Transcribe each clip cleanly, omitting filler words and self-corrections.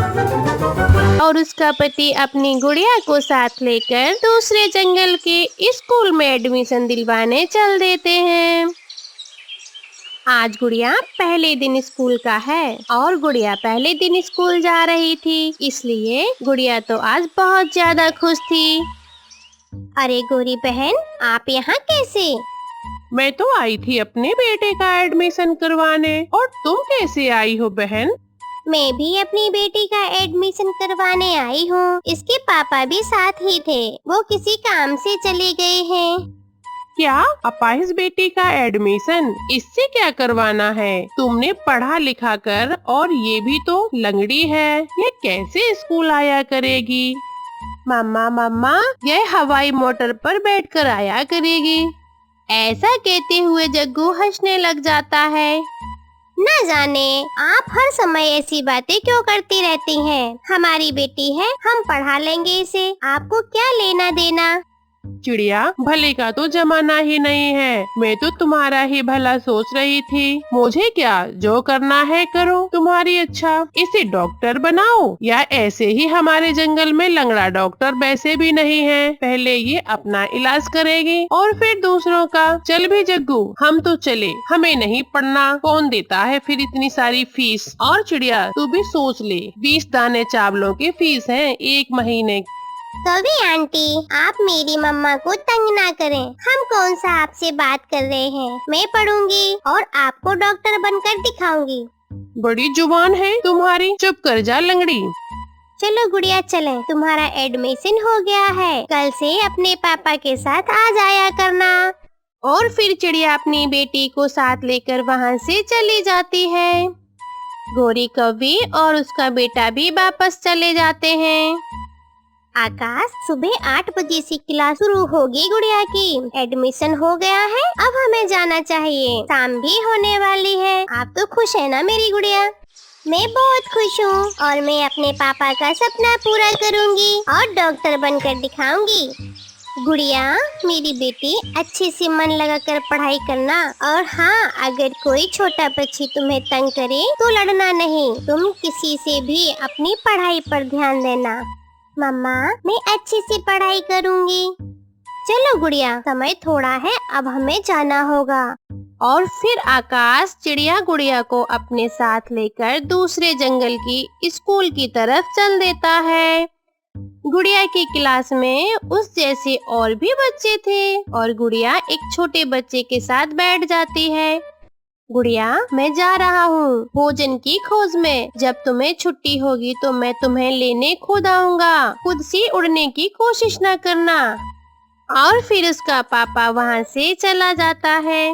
और उसका पति अपनी गुड़िया को साथ लेकर दूसरे जंगल के स्कूल में एडमिशन दिलवाने चल देते हैं। आज गुड़िया पहले दिन स्कूल का है और गुड़िया पहले दिन स्कूल जा रही थी, इसलिए गुड़िया तो आज बहुत ज्यादा खुश थी। अरे गोरी बहन, आप यहाँ कैसे? मैं तो आई थी अपने बेटे का एडमिशन करवाने। और तुम कैसे आई हो बहन? मैं भी अपनी बेटी का एडमिशन करवाने आई हूँ। इसके पापा भी साथ ही थे, वो किसी काम से चले गए हैं। क्या अपाहिज बेटी का एडमिशन? इससे क्या करवाना है? तुमने पढ़ा लिखा कर, और ये भी तो लंगड़ी है, ये कैसे स्कूल आया करेगी? मम्मा मम्मा, यह हवाई मोटर पर बैठकर आया करेगी। ऐसा कहते हुए जग्गू हंसने लग जाता है। न जाने आप हर समय ऐसी बातें क्यों करती रहती हैं। हमारी बेटी है, हम पढ़ा लेंगे इसे, आपको क्या लेना देना। चिड़िया, भले का तो जमाना ही नहीं है। मैं तो तुम्हारा ही भला सोच रही थी। मुझे क्या, जो करना है करो, तुम्हारी अच्छा। इसे डॉक्टर बनाओ, या ऐसे ही हमारे जंगल में लंगड़ा डॉक्टर वैसे भी नहीं है। पहले ये अपना इलाज करेगी और फिर दूसरों का। चल भी जग्गू, हम तो चले, हमें नहीं पढ़ना। कौन देता है फिर इतनी सारी फीस? और चिड़िया, तू भी सोच ले, 20 दाने चावलों की फीस है 1 महीने। कभी आंटी, आप मेरी मम्मा को तंग ना करें। हम कौन सा आपसे बात कर रहे हैं। मैं पढ़ूंगी और आपको डॉक्टर बनकर दिखाऊंगी। बड़ी जुबान है तुम्हारी, चुप कर जा लंगड़ी। चलो गुड़िया चलें, तुम्हारा एडमिशन हो गया है, कल से अपने पापा के साथ आ जाया करना। और फिर चिड़िया अपनी बेटी को साथ लेकर वहाँ से चली जाती है। गोरी कौवी और उसका बेटा भी वापस चले जाते हैं। आकाश, सुबह 8 बजे से क्लास शुरू होगी गुड़िया की। एडमिशन हो गया है, अब हमें जाना चाहिए। शाम भी होने वाली है। आप तो खुश है ना मेरी गुड़िया? मैं बहुत खुश हूँ और मैं अपने पापा का सपना पूरा करूँगी और डॉक्टर बनकर दिखाऊंगी। गुड़िया, मेरी बेटी, अच्छे से मन लगाकर पढ़ाई करना। और हाँ, अगर कोई छोटा बच्ची तुम्हें तंग करे तो लड़ना नहीं। तुम किसी से भी अपनी पढ़ाई पर ध्यान देना। मम्मा, मैं अच्छे से पढ़ाई करूंगी। चलो गुड़िया, समय थोड़ा है, अब हमें जाना होगा। और फिर आकाश चिड़िया गुड़िया को अपने साथ लेकर दूसरे जंगल की स्कूल की तरफ चल देता है। गुड़िया की क्लास में उस जैसे और भी बच्चे थे और गुड़िया एक छोटे बच्चे के साथ बैठ जाती है। गुड़िया, मैं जा रहा हूँ भोजन की खोज में। जब तुम्हें छुट्टी होगी तो मैं तुम्हें लेने खुद आऊँगा। खुद से उड़ने की कोशिश न करना। और फिर उसका पापा वहाँ से चला जाता है।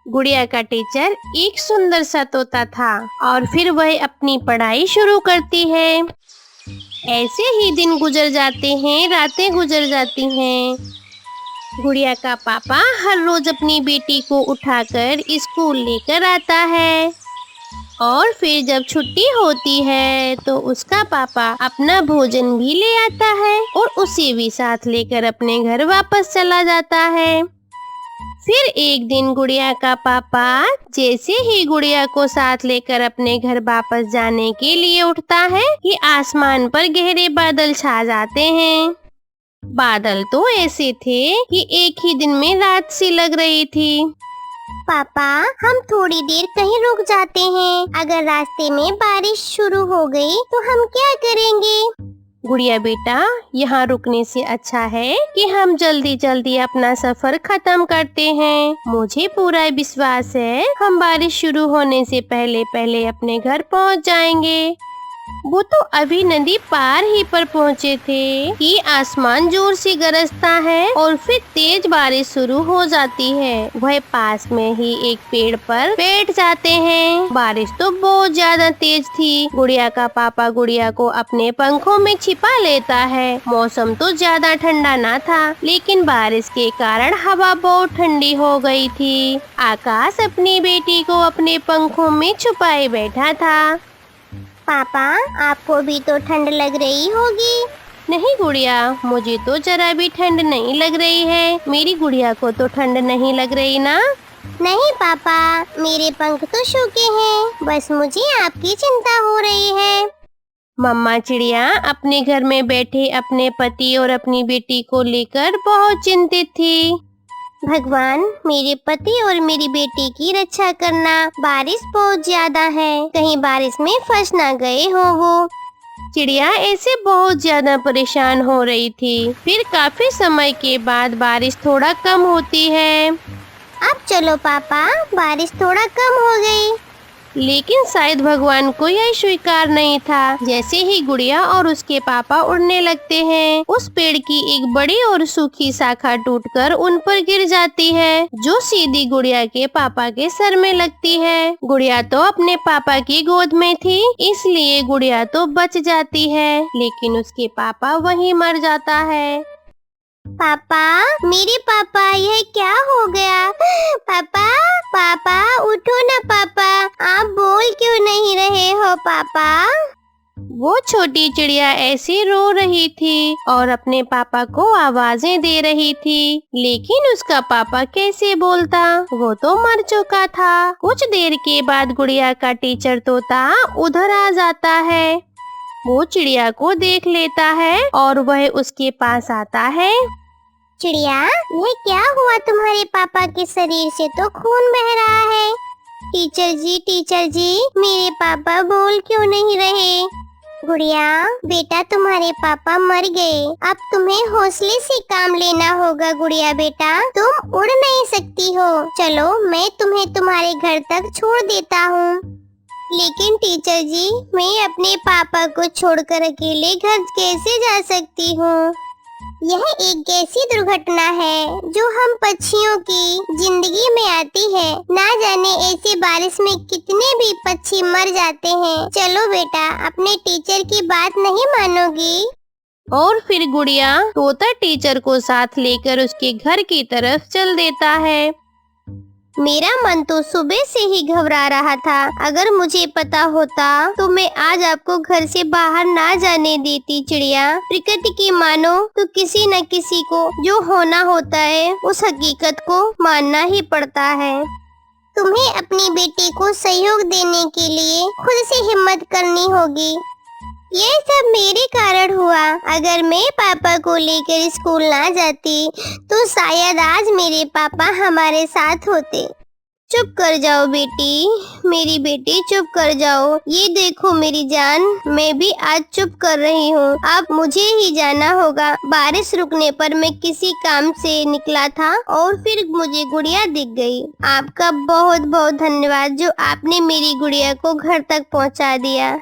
गुड़िया का टीचर एक सुंदर सा तोता था और फिर वह अपनी पढ़ाई शुरू करती है। ऐसे ही दिन गुजर जाते हैं, रातें गुजर जाती हैं। गुड़िया का पापा हर रोज अपनी बेटी को उठाकर स्कूल लेकर आता है और फिर जब छुट्टी होती है तो उसका पापा अपना भोजन भी ले आता है और उसे भी साथ लेकर अपने घर वापस चला जाता है। फिर एक दिन गुड़िया का पापा जैसे ही गुड़िया को साथ लेकर अपने घर वापस जाने के लिए उठता है कि आसमान पर गहरे बादल छा जाते हैं। बादल तो ऐसे थे कि एक ही दिन में रात सी लग रही थी। पापा, हम थोड़ी देर कहीं रुक जाते हैं। अगर रास्ते में बारिश शुरू हो गई तो हम क्या करेंगे? गुड़िया बेटा, यहाँ रुकने से अच्छा है कि हम जल्दी जल्दी अपना सफर खत्म करते हैं। मुझे पूरा विश्वास है हम बारिश शुरू होने से पहले पहले अपने घर पहुँच जाएंगे। वो तो अभी नदी पार ही पर पहुँचे थे कि आसमान जोर से गरजता है और फिर तेज बारिश शुरू हो जाती है। वह पास में ही एक पेड़ पर बैठ जाते हैं। बारिश तो बहुत ज्यादा तेज थी। गुड़िया का पापा गुड़िया को अपने पंखों में छिपा लेता है। मौसम तो ज्यादा ठंडा ना था, लेकिन बारिश के कारण हवा बहुत ठंडी हो गई थी। आकाश अपनी बेटी को अपने पंखों में छुपाए बैठा था। पापा, आपको भी तो ठंड लग रही होगी। नहीं गुड़िया, मुझे तो जरा भी ठंड नहीं लग रही है। मेरी गुड़िया को तो ठंड नहीं लग रही ना? नहीं पापा, मेरे पंख तो सूखे हैं, बस मुझे आपकी चिंता हो रही है। मम्मा चिड़िया अपने घर में बैठे अपने पति और अपनी बेटी को लेकर बहुत चिंतित थी। भगवान, मेरे पति और मेरी बेटी की रक्षा करना। बारिश बहुत ज्यादा है, कहीं बारिश में फंस ना गए हो वो। चिड़िया ऐसे बहुत ज्यादा परेशान हो रही थी। फिर काफी समय के बाद बारिश थोड़ा कम होती है। अब चलो पापा, बारिश थोड़ा कम हो गई। लेकिन शायद भगवान को यह स्वीकार नहीं था। जैसे ही गुड़िया और उसके पापा उड़ने लगते हैं, उस पेड़ की एक बड़ी और सूखी शाखा टूटकर उन पर गिर जाती है, जो सीधी गुड़िया के पापा के सर में लगती है। गुड़िया तो अपने पापा की गोद में थी, इसलिए गुड़िया तो बच जाती है, लेकिन उसके पापा वहीं मर जाता है। पापा, मेरे पापा, यह क्या हो गया? पापा, पापा, उठो ना पापा, आप बोल क्यों नहीं रहे हो पापा? वो छोटी चिड़िया ऐसी रो रही थी और अपने पापा को आवाजें दे रही थी, लेकिन उसका पापा कैसे बोलता, वो तो मर चुका था। कुछ देर के बाद गुड़िया का टीचर तोता उधर आ जाता है। वो चिड़िया को देख लेता है और वह उसके पास आता है। चिड़िया, ये क्या हुआ? तुम्हारे पापा के शरीर से तो खून बह रहा है। टीचर जी, मेरे पापा बोल क्यों नहीं रहे? गुड़िया, बेटा, तुम्हारे पापा मर गए। अब तुम्हें हौसले से काम लेना होगा गुड़िया बेटा, तुम उड़ नहीं सकती हो। चलो, मैं तुम्हें तुम्हारे घर तक छोड़ देता हूँ। लेकिन टीचर जी, मैं अपने पापा को छोड़कर अकेले घर कैसे जा सकती हूँ? यह एक ऐसी दुर्घटना है जो हम पक्षियों की जिंदगी में आती है। ना जाने ऐसे बारिश में कितने भी पक्षी मर जाते हैं। चलो बेटा, अपने टीचर की बात नहीं मानोगी? और फिर गुड़िया तोता टीचर को साथ लेकर उसके घर की तरफ चल देता है। मेरा मन तो सुबह से ही घबरा रहा था। अगर मुझे पता होता तो मैं आज आपको घर से बाहर ना जाने देती। चिड़िया, प्रकृति की मानो तो किसी न किसी को जो होना होता है उस हकीकत को मानना ही पड़ता है। तुम्हें अपनी बेटी को सहयोग देने के लिए खुद से हिम्मत करनी होगी। ये सब मेरे कारण हुआ। अगर मैं पापा को लेकर स्कूल ना जाती तो शायद आज मेरे पापा हमारे साथ होते। चुप कर जाओ बेटी, मेरी बेटी, चुप कर जाओ। ये देखो मेरी जान, मैं भी आज चुप कर रही हूँ। अब मुझे ही जाना होगा। बारिश रुकने पर मैं किसी काम से निकला था और फिर मुझे गुड़िया दिख गई। आपका बहुत बहुत धन्यवाद जो आपने मेरी गुड़िया को घर तक पहुँचा दिया।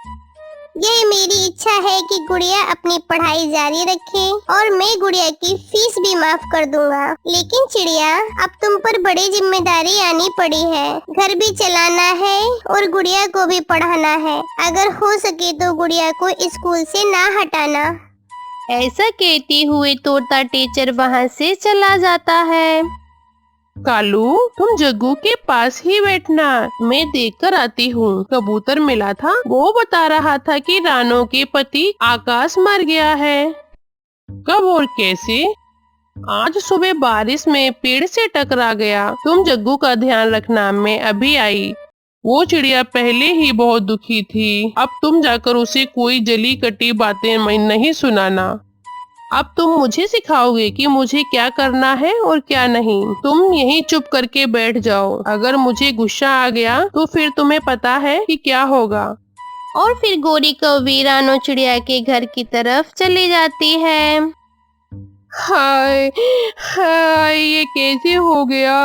यह मेरी इच्छा है कि गुड़िया अपनी पढ़ाई जारी रखे और मैं गुड़िया की फीस भी माफ कर दूंगा। लेकिन चिड़िया, अब तुम पर बड़ी जिम्मेदारी आनी पड़ी है। घर भी चलाना है और गुड़िया को भी पढ़ाना है। अगर हो सके तो गुड़िया को स्कूल से ना हटाना। ऐसा कहते हुए तोता टीचर वहाँ से चला जाता है। कालू, तुम जग्गू के पास ही बैठना, मैं देखकर आती हूँ। कबूतर मिला था, वो बता रहा था कि रानो के पति आकाश मर गया है। कब और कैसे? आज सुबह बारिश में पेड़ से टकरा गया। तुम जग्गू का ध्यान रखना, मैं अभी आई। वो चिड़िया पहले ही बहुत दुखी थी, अब तुम जाकर उसे कोई जली कटी बातें नहीं सुनाना। अब तुम मुझे सिखाओगे कि मुझे क्या करना है और क्या नहीं। तुम यहीं चुप करके बैठ जाओ। अगर मुझे गुस्सा आ गया तो फिर तुम्हें पता है कि क्या होगा। और फिर गोरी कौवी रानो चिड़िया के घर की तरफ चली जाती है। हाय हाय, ये कैसे हो गया?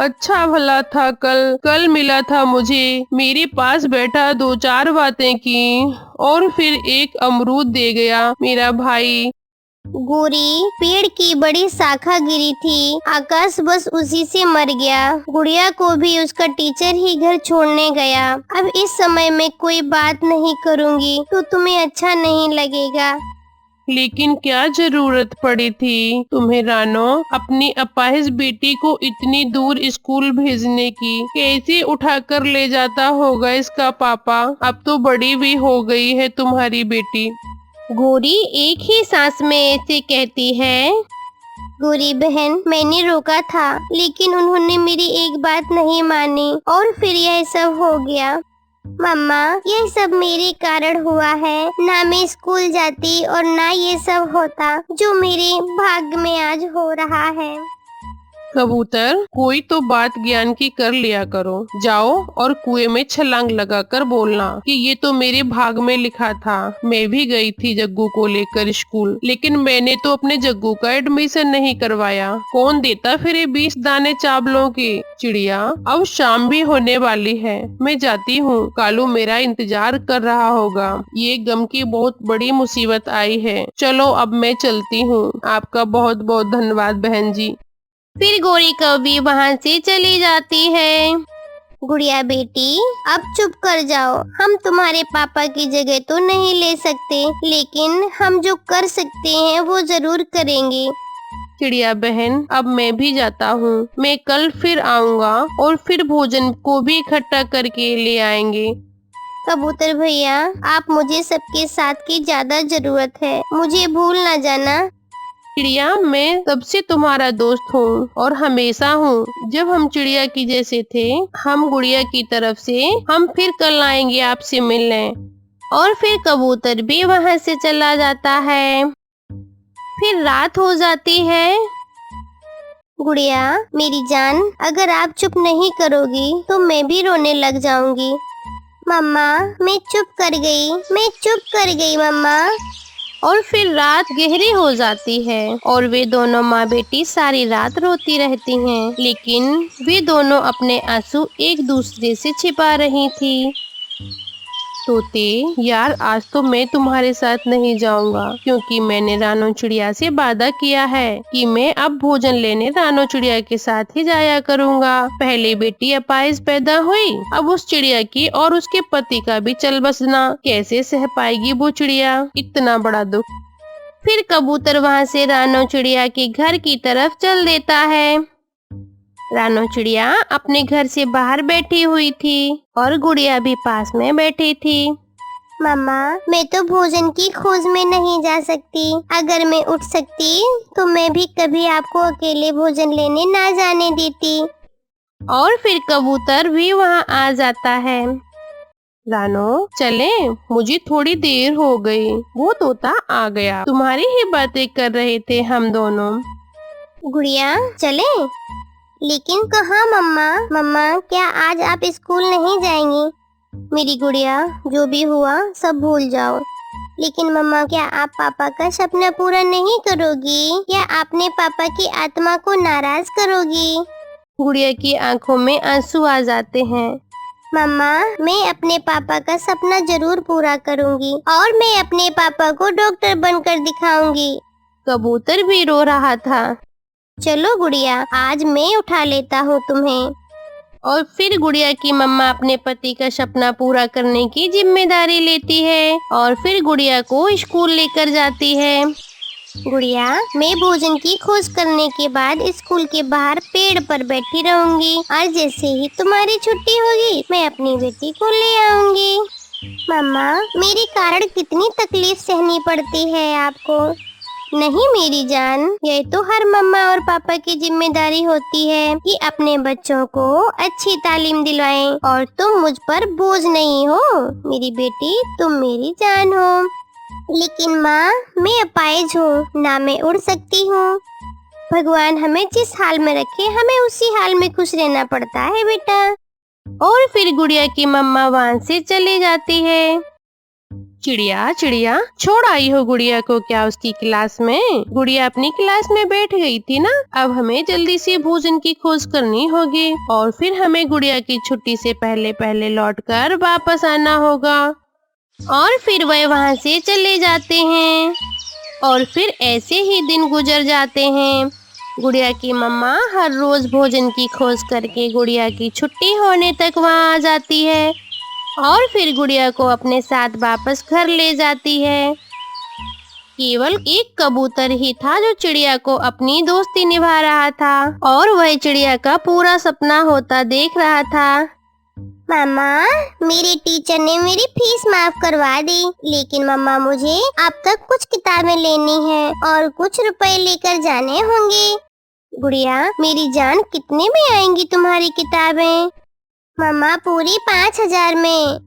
अच्छा भला था, कल मिला था मुझे, मेरे पास बैठा 2-4 बातें की और फिर एक अमरूद दे गया मेरा भाई। गोरी, पेड़ की बड़ी शाखा गिरी थी, आकाश बस उसी से मर गया। गुड़िया को भी उसका टीचर ही घर छोड़ने गया। अब इस समय में कोई बात नहीं करूँगी तो तुम्हें अच्छा नहीं लगेगा। लेकिन क्या जरूरत पड़ी थी तुम्हें रानो, अपनी अपाहिज बेटी को इतनी दूर स्कूल भेजने की? कैसे उठाकर ले जाता होगा इसका पापा? अब तो बड़ी भी हो गई है तुम्हारी बेटी। गोरी एक ही सांस में ऐसे कहती है। गोरी बहन, मैंने रोका था लेकिन उन्होंने मेरी एक बात नहीं मानी और फिर यह सब हो गया। मम्मा, ये सब मेरे कारण हुआ है। ना मैं स्कूल जाती और ना ये सब होता जो मेरे भाग्य में आज हो रहा है। कबूतर, कोई तो बात ज्ञान की कर लिया करो। जाओ और कुएं में छलांग लगाकर बोलना कि ये तो मेरे भाग में लिखा था। मैं भी गई थी जग्गू को लेकर स्कूल, लेकिन मैंने तो अपने जग्गू का एडमिशन नहीं करवाया। कौन देता फिर ये 20 दाने चावलों की। चिड़िया, अब शाम भी होने वाली है, मैं जाती हूँ। कालू मेरा इंतजार कर रहा होगा। ये गम की बहुत बड़ी मुसीबत आई है। चलो अब मैं चलती हूँ। आपका बहुत बहुत धन्यवाद बहन जी। फिर गोरी कौवी वहाँ से चली जाती है। गुड़िया बेटी, अब चुप कर जाओ। हम तुम्हारे पापा की जगह तो नहीं ले सकते, लेकिन हम जो कर सकते हैं वो जरूर करेंगे। चिड़िया बहन, अब मैं भी जाता हूँ। मैं कल फिर आऊँगा और फिर भोजन को भी इकट्ठा करके ले आएंगे। कबूतर भैया, आप मुझे सबके साथ की ज्यादा जरूरत है, मुझे भूल ना जाना। चिड़िया, मैं तब से तुम्हारा दोस्त हूँ और हमेशा हूँ। जब हम चिड़िया की जैसे थे, हम गुड़िया की तरफ से हम फिर कल आएंगे आपसे मिलने। और फिर कबूतर भी वहाँ से चला जाता है। फिर रात हो जाती है। गुड़िया मेरी जान, अगर आप चुप नहीं करोगी तो मैं भी रोने लग जाऊंगी। मम्मा, मैं चुप कर गई मम्मा। और फिर रात गहरी हो जाती है और वे दोनों माँ बेटी सारी रात रोती रहती हैं, लेकिन वे दोनों अपने आंसू एक दूसरे से छिपा रही थी। तोते यार, आज तो मैं तुम्हारे साथ नहीं जाऊंगा, क्योंकि मैंने रानो चिड़िया से वादा किया है कि मैं अब भोजन लेने रानो चिड़िया के साथ ही जाया करूंगा। पहले बेटी अपाहिज पैदा हुई, अब उस चिड़िया की और उसके पति का भी चल बसना कैसे सह पाएगी वो चिड़िया, इतना बड़ा दुख। फिर कबूतर वहाँ से रानो चिड़िया के घर की तरफ चल देता है। रानो चिड़िया अपने घर से बाहर बैठी हुई थी और गुड़िया भी पास में बैठी थी। मम्मा, मैं तो भोजन की खोज में नहीं जा सकती। अगर मैं उठ सकती तो मैं भी कभी आपको अकेले भोजन लेने ना जाने देती। और फिर कबूतर भी वहाँ आ जाता है। रानो, चले, मुझे थोड़ी देर हो गई। वो तोता आ गया, तुम्हारी ही बातें कर रहे थे हम दोनों। गुड़िया चले? लेकिन कहाँ मम्मा? मम्मा, क्या आज आप स्कूल नहीं जाएंगी? मेरी गुड़िया, जो भी हुआ सब भूल जाओ। लेकिन मम्मा, क्या आप पापा का सपना पूरा नहीं करोगी? या आपने पापा की आत्मा को नाराज करोगी? गुड़िया की आंखों में आंसू आ जाते हैं। मम्मा, मैं अपने पापा का सपना जरूर पूरा करूंगी और मैं अपने पापा को डॉक्टर बनकर दिखाऊंगी। कबूतर भी रो रहा था। चलो गुड़िया, आज मैं उठा लेता हूँ तुम्हें। और फिर गुड़िया की मम्मा अपने पति का सपना पूरा करने की जिम्मेदारी लेती है और फिर गुड़िया को स्कूल लेकर जाती है। गुड़िया, मैं भोजन की खोज करने के बाद स्कूल के बाहर पेड़ पर बैठी रहूंगी और जैसे ही तुम्हारी छुट्टी होगी मैं अपनी बेटी को ले आऊंगी। मम्मा, मेरे कारण कितनी तकलीफ सहनी पड़ती है आपको। नहीं मेरी जान, ये तो हर मम्मा और पापा की जिम्मेदारी होती है कि अपने बच्चों को अच्छी तालीम दिलवाएं और तुम मुझ पर बोझ नहीं हो। मेरी बेटी, तुम मेरी जान हो। लेकिन माँ, मैं अपाहिज हूँ, ना मैं उड़ सकती हूँ। भगवान हमें जिस हाल में रखे, हमें उसी हाल में खुश रहना पड़ता है बेटा। और फिर गुड़िया की मम्मा वहाँ से चली जाती है। चिड़िया, चिड़िया, छोड़ आई हो गुड़िया को क्या उसकी क्लास में? गुड़िया अपनी क्लास में बैठ गई थी ना। अब हमें जल्दी से भोजन की खोज करनी होगी और फिर हमें गुड़िया की छुट्टी से पहले पहले लौटकर वापस आना होगा। और फिर वह वहाँ से चले जाते हैं और फिर ऐसे ही दिन गुजर जाते हैं। गुड़िया की मम्मा हर रोज भोजन की खोज करके गुड़िया की छुट्टी होने तक वहाँ आ जाती है और फिर गुड़िया को अपने साथ वापस घर ले जाती है। केवल एक कबूतर ही था जो चिड़िया को अपनी दोस्ती निभा रहा था और वह चिड़िया का पूरा सपना होता देख रहा था। मामा, मेरे टीचर ने मेरी फीस माफ करवा दी, लेकिन मम्मा मुझे अब तक कुछ किताबें लेनी है और कुछ रुपए लेकर जाने होंगे। गुड़िया मेरी जान, कितने में आएंगी तुम्हारी किताबें? मम्मा, पूरी 5000 में।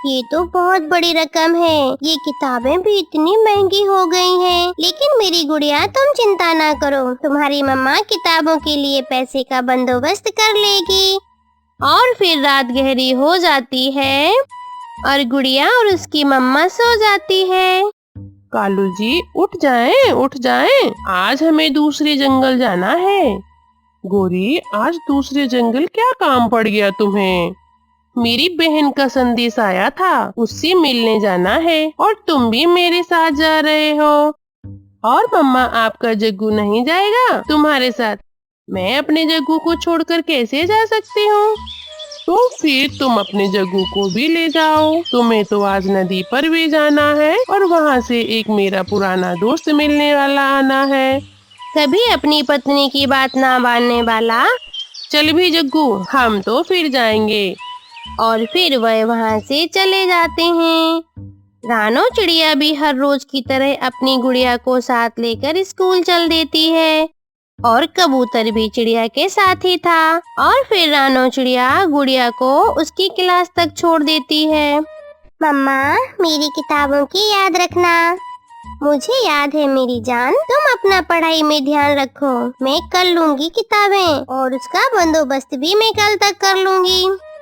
ये तो बहुत बड़ी रकम है। ये किताबें भी इतनी महंगी हो गई हैं। लेकिन मेरी गुड़िया, तुम चिंता ना करो, तुम्हारी मम्मा किताबों के लिए पैसे का बंदोबस्त कर लेगी। और फिर रात गहरी हो जाती है और गुड़िया और उसकी मम्मा सो जाती है। कालू जी उठ जाएं, आज हमें दूसरे जंगल जाना है। गोरी, आज दूसरे जंगल क्या काम पड़ गया तुम्हें? मेरी बहन का संदेश आया था, उससे मिलने जाना है और तुम भी मेरे साथ जा रहे हो। और मम्मा, आपका जग्गू नहीं जाएगा तुम्हारे साथ? मैं अपने जग्गू को छोड़कर कैसे जा सकती हूँ? तो फिर तुम अपने जग्गू को भी ले जाओ। तुम्हें तो आज नदी पर भी जाना है और वहाँ से एक मेरा पुराना दोस्त मिलने वाला आना है। कभी अपनी पत्नी की बात ना मानने वाला। चल भी जग्गू, हम तो फिर जाएंगे। और फिर वह वहाँ से चले जाते हैं। रानो चिड़िया भी हर रोज की तरह अपनी गुड़िया को साथ लेकर स्कूल चल देती है और कबूतर भी चिड़िया के साथ ही था। और फिर रानो चिड़िया गुड़िया को उसकी क्लास तक छोड़ देती है। मम्मा, मेरी किताबों की याद रखना। मुझे याद है मेरी जान, तुम अपना पढ़ाई में ध्यान रखो। मैं कर लूंगी किताबें और उसका बंदोबस्त भी मैं कल तक कर लूंगी।